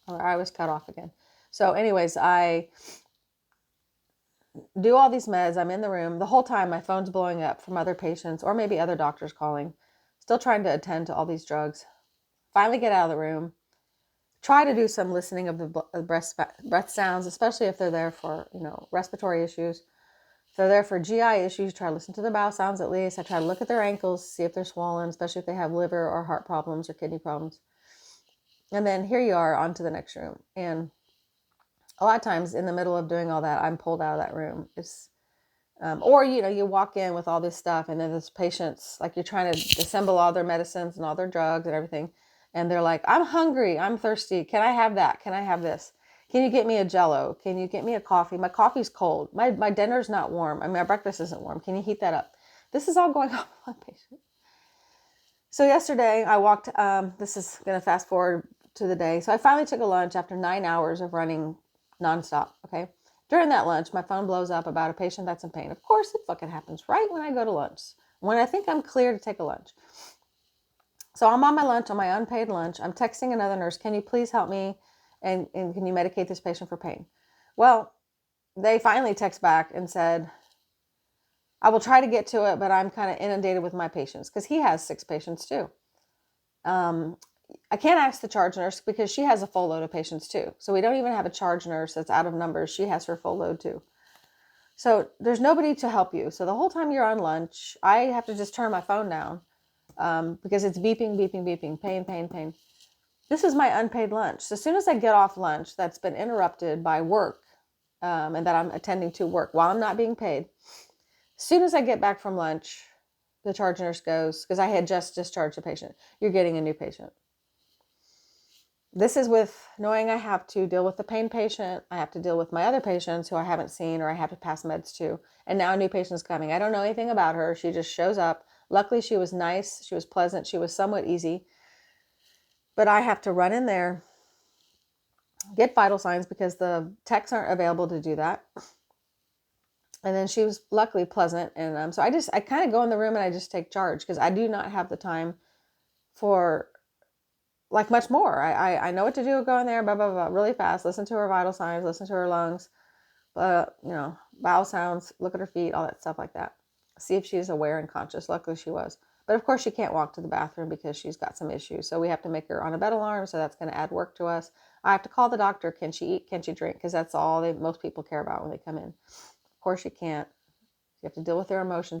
I was cut off again. So anyways, I do all these meds. I'm in the room. The whole time my phone's blowing up from other patients or maybe other doctors calling. Still trying to attend to all these drugs. Finally get out of the room. Try to do some listening of the breath sounds, especially if they're there for, respiratory issues. If they're there for GI issues, try to listen to their bowel sounds at least. I try to look at their ankles, see if they're swollen, especially if they have liver or heart problems or kidney problems. And then here you are, on to the next room. And a lot of times in the middle of doing all that, I'm pulled out of that room. Or, you walk in with all this stuff and then this patient's like, you're trying to assemble all their medicines and all their drugs and everything. And they're like, I'm hungry. I'm thirsty. Can I have that? Can I have this? Can you get me a Jello? Can you get me a coffee? My coffee's cold. My dinner's not warm. I mean, my breakfast isn't warm. Can you heat that up? This is all going on with my patient. So yesterday I walked, this is going to fast forward to the day. So I finally took a lunch after 9 hours of running nonstop. Okay. During that lunch, my phone blows up about a patient that's in pain. Of course, it fucking happens right when I go to lunch, when I think I'm clear to take a lunch. So I'm on my lunch, on my unpaid lunch. I'm texting another nurse. Can you please help me? And can you medicate this patient for pain? Well, they finally text back and said, I will try to get to it, but I'm kind of inundated with my patients because he has 6 patients too. I can't ask the charge nurse because she has a full load of patients too. So we don't even have a charge nurse that's out of numbers. She has her full load too. So there's nobody to help you. So the whole time you're on lunch, I have to just turn my phone down because it's beeping, beeping, beeping, pain, pain, pain. This is my unpaid lunch. So as soon as I get off lunch, that's been interrupted by work and that I'm attending to work while I'm not being paid. As soon as I get back from lunch, the charge nurse goes, because I had just discharged a patient, you're getting a new patient. This is with knowing I have to deal with the pain patient. I have to deal with my other patients who I haven't seen or I have to pass meds to. And now a new patient's coming. I don't know anything about her. She just shows up. Luckily, she was nice. She was pleasant. She was somewhat easy. But I have to run in there, get vital signs because the techs aren't available to do that. And then she was luckily pleasant. And so I kind of go in the room and I just take charge because I do not have the time for like much more. I know what to do. Go in there, blah, blah, blah, really fast. Listen to her vital signs, listen to her lungs, bowel sounds, look at her feet, all that stuff like that. See if she's aware and conscious. Luckily she was. But of course she can't walk to the bathroom because she's got some issues. So we have to make her on a bed alarm. So that's going to add work to us. I have to call the doctor. Can she eat? Can she drink? Because that's all most people care about when they come in. Of course she can't. You have to deal with their emotions.